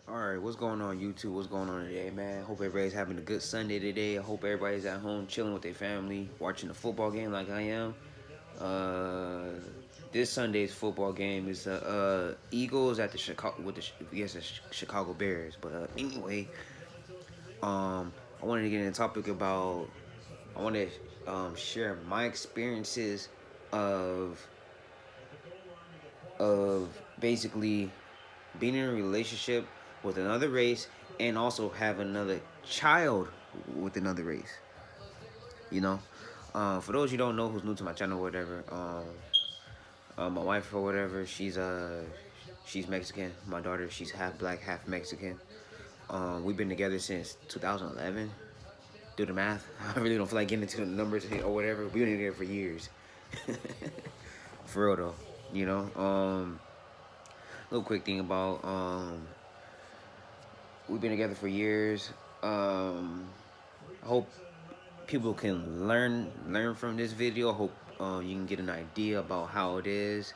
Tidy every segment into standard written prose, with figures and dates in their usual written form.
Alright, what's going on YouTube? What's going on today, man? Hope everybody's having a good Sunday today. I hope everybody's at home chilling with their family, watching the football game like I am. Uh, this Sunday's football game is Eagles at the Chicago with the Chicago Bears. But anyway, I wanted to get in a topic about I want to share my experiences of of basically being in a relationship with another race and also have another child with another race. You know, for those you don't know who's new to my channel or whatever, my wife or whatever, she's Mexican. My daughter, she's half black, half Mexican. We've been together since 2011. Do the math. I really don't feel like getting into the numbers or whatever. We've been together for years. For real though, you know. Little quick thing about we've been together for years. I hope people can learn from this video. I hope you can get an idea about how it is,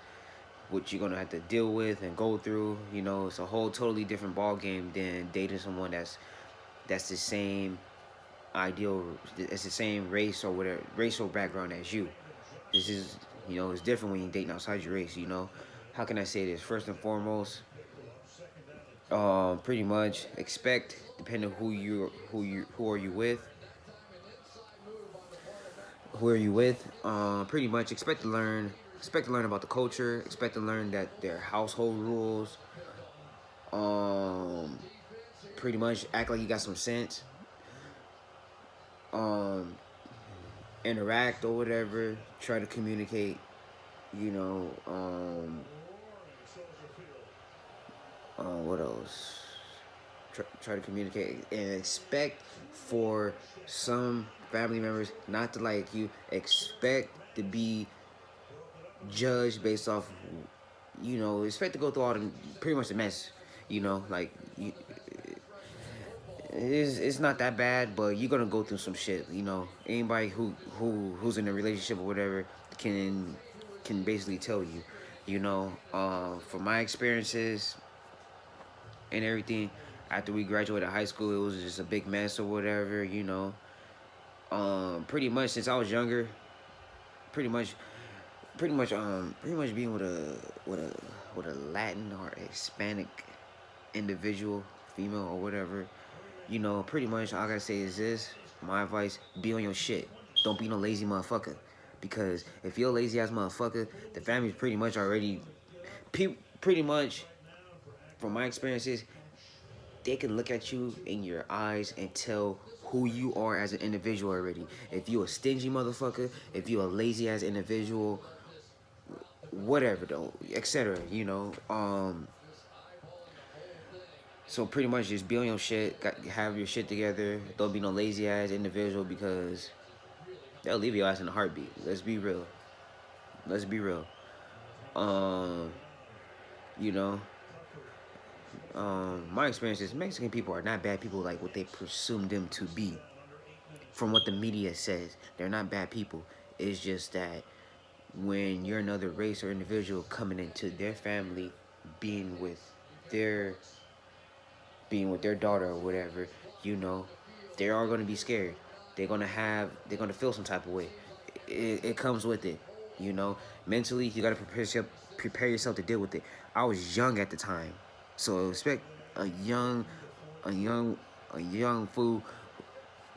what you're gonna have to deal with and go through. You know, it's a whole totally different ball game than dating someone that's the same ideal, it's the same race or whatever racial background as you. This is, you know, it's different when you're dating outside your race. You know, how can I say this? First and foremost, pretty much expect, depending on who are you with, pretty much expect to learn about the culture, expect to learn that their household rules, um pretty much act like you got some sense, um interact or whatever, try to communicate, you know. What else? Try to communicate and expect for some family members not to like you. Expect to be judged based off, you know. Expect to go through all the pretty much the mess, you know. Like it's not that bad, but you're gonna go through some shit, you know. Anybody who's in a relationship or whatever can basically tell you, you know. From my experiences and everything, after we graduated high school, it was just a big mess or whatever, you know. Pretty much since I was younger, pretty much pretty much being with a Latin or Hispanic individual, female or whatever, you know. Pretty much all I gotta say is this: my advice: be on your shit. Don't be no lazy motherfucker. Because if you're a lazy ass motherfucker, the family's pretty much already, pretty much, from my experiences, they can look at you in your eyes and tell who you are as an individual already. If you a stingy motherfucker, if you a lazy ass individual, whatever though, etc. You know. So pretty much just be on your shit, have your shit together. Don't be no lazy ass individual because they'll leave your ass in a heartbeat. Let's be real. Let's be real. Um, you know, my experience is Mexican people are not bad people like what they presume them to be. From what the media says, they're not bad people. It's just that when you're another race or individual coming into their family, being with their their daughter or whatever, you know, they are gonna be scared. They're gonna feel some type of way. It comes with it, you know. Mentally, you gotta prepare yourself to deal with it. I was young at the time, so expect a young, a young, a young fool.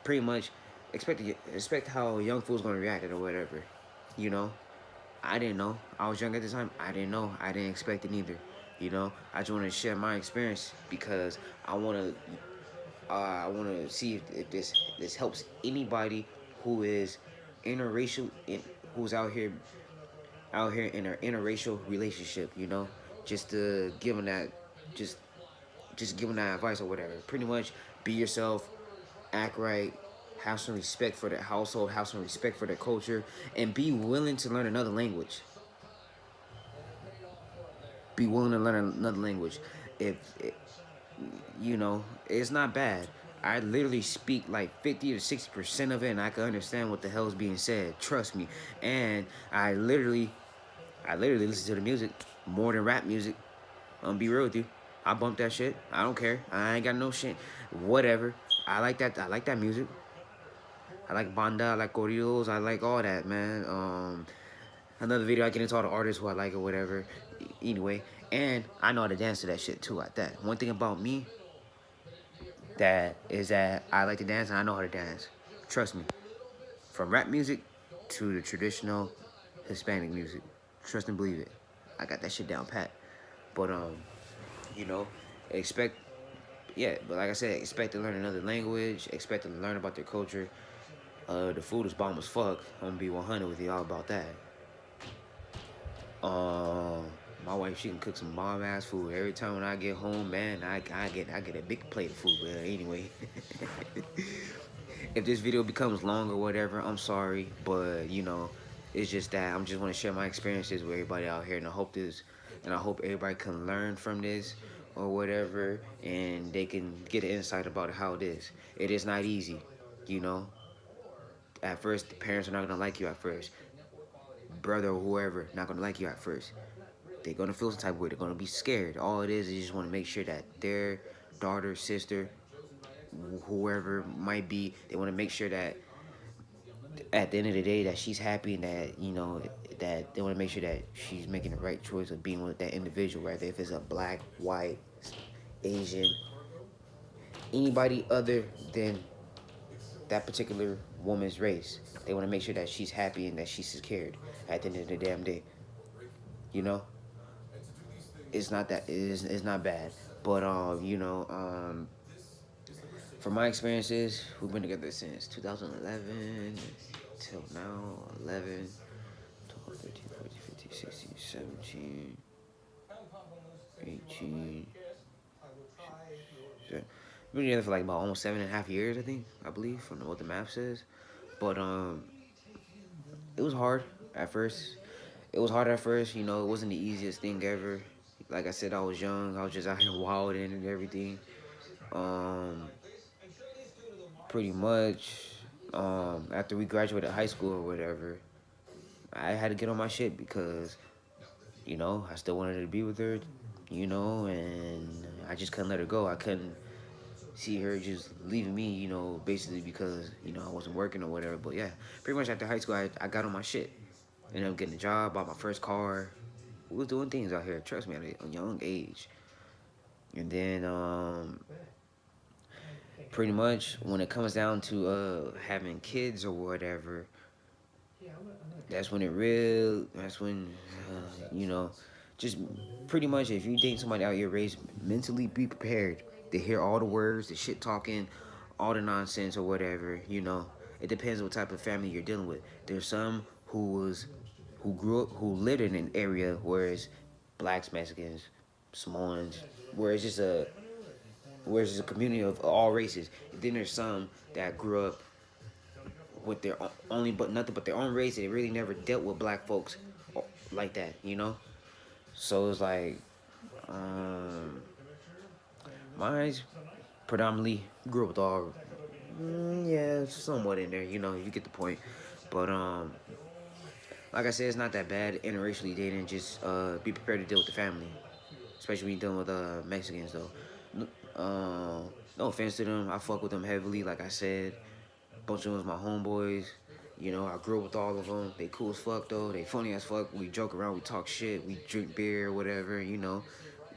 Pretty much, expect how a young fool's gonna react or whatever, you know. I didn't know. I was young at the time. I didn't know. I didn't expect it either. You know, I just want to share my experience because I want to see if this helps anybody who is interracial, who's out here in an interracial relationship. You know, just to give them that, just give them that advice or whatever. Pretty much, be yourself, act right, have some respect for their household, have some respect for their culture, and be willing to learn another language. Be willing to learn another language. If you know, it's not bad. I literally speak like 50 to 60% of it, and I can understand what the hell is being said. Trust me. And I literally listen to the music more than rap music. Be real with you. I bump that shit. I don't care. I ain't got no shit. Whatever. I like that. I like that music. I like banda. I like corridos. I like all that, man. Another video I get into all the artists who I like or whatever. Anyway, and I know how to dance to that shit too. Like that. One thing about me that is that I like to dance and I know how to dance. Trust me. From rap music to the traditional Hispanic music. Trust and believe it. I got that shit down pat. But you know, expect but like I said, expect to learn another language, expect to learn about their culture. The food is bomb as fuck. I'm gonna be 100 with y'all about that. Um, my wife, she can cook some bomb ass food. Every time when I get home, man, I get a big plate of food. But anyway, if this video becomes long or whatever, I'm sorry, but it's just that I'm just want to share my experiences with everybody out here, and I hope everybody can learn from this or whatever, and they can get an insight about how it is. It is not easy, you know. At first, the parents are not gonna like you at first. Brother or whoever not gonna like you at first. They're gonna feel some type of way. They're gonna be scared. All it is just want to make sure that their daughter, sister, whoever might be, they want to make sure that at the end of the day that she's happy and that that they want to make sure that she's making the right choice of being with that individual, whether if it's a black, white, Asian, anybody other than that particular woman's race. They want to make sure that she's happy and that she's secured at the end of the damn day. You know, it's not that it's not bad, but from my experiences, we've been together since 2011 till now, 11, 12, 13, 14, 15, 16, 17, 18. We've been together for like about almost 7.5 years, I believe, from what the math says. But it was hard at first. It was hard at first, it wasn't the easiest thing ever. Like I said, I was young. I was just out here wilding and everything. Um, Pretty much, after we graduated high school or whatever, I had to get on my shit because, I still wanted to be with her, and I just couldn't let her go. I couldn't see her just leaving me, basically because, I wasn't working or whatever. But yeah, pretty much after high school, I got on my shit. Ended up getting a job, bought my first car. We was doing things out here, trust me, at a young age. And then, pretty much when it comes down to having kids or whatever, that's when just pretty much if you date somebody out your race, mentally be prepared to hear all the words, the shit talking, all the nonsense or whatever. It depends what type of family you're dealing with. There's some who lived in an area where it's blacks, Mexicans, Samoans, where it's just a community of all races. And then there's some that grew up with their only but nothing but their own race. They really never dealt with black folks like that. So it's like, mine's predominantly grew up with all, yeah, somewhat in there. You get the point. But like I said, it's not that bad. Interracially dating, just be prepared to deal with the family, especially when you're dealing with Mexicans though. No offense to them, I fuck with them heavily. Like I said, bunch of them was my homeboys. I grew up with all of them. They cool as fuck though. They funny as fuck. We joke around. We talk shit. We drink beer, whatever. I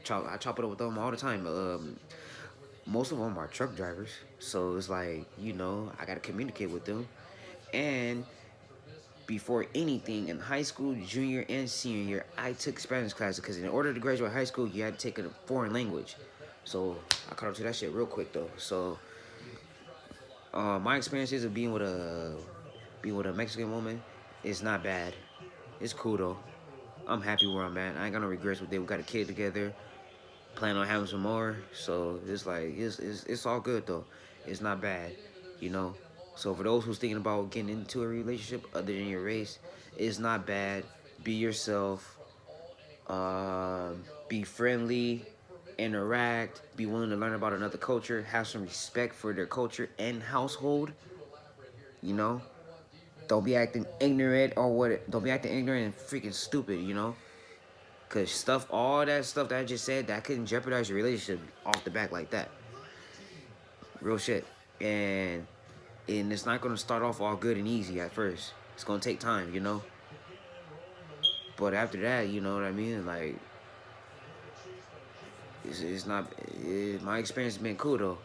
chop it up with them all the time. Most of them are truck drivers, so it's like I gotta communicate with them. And before anything in high school, junior and senior year, I took Spanish classes because in order to graduate high school, you had to take a foreign language. So I caught up to that shit real quick though. So my experiences of being with a Mexican woman is not bad. It's cool though. I'm happy where I'm at. I ain't got no regrets with it. We got a kid together. Plan on having some more. So it's like it's all good though. It's not bad, you know. So for those who's thinking about getting into a relationship other than your race, it's not bad. Be yourself. Be friendly. Interact. Be willing to learn about another culture. Have some respect for their culture and household. You know. Don't be acting ignorant or what. Don't be acting ignorant and freaking stupid. Cause all that stuff that I just said, that couldn't jeopardize your relationship off the back like that. Real shit. And it's not gonna start off all good and easy at first. It's gonna take time, you know. But after that, you know what I mean? Like, it's not. My experience has been cool though.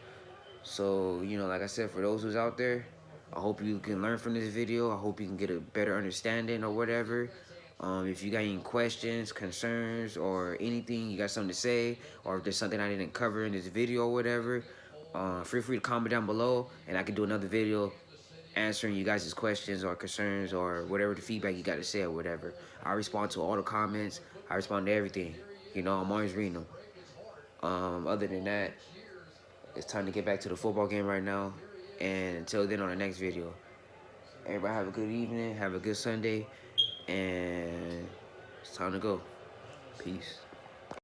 So, you know, like I said, for those who's out there, I hope you can learn from this video. I hope you can get a better understanding or whatever. If you got any questions, concerns, or anything, you got something to say, or if there's something I didn't cover in this video or whatever, feel free to comment down below, and I can do another video answering you guys' questions or concerns or whatever the feedback you got to say or whatever. I respond to all the comments. I respond to everything. You know, I'm always reading them. Other than that, it's time to get back to the football game right now. And until then, on the next video. Everybody have a good evening. Have a good Sunday. And it's time to go. Peace.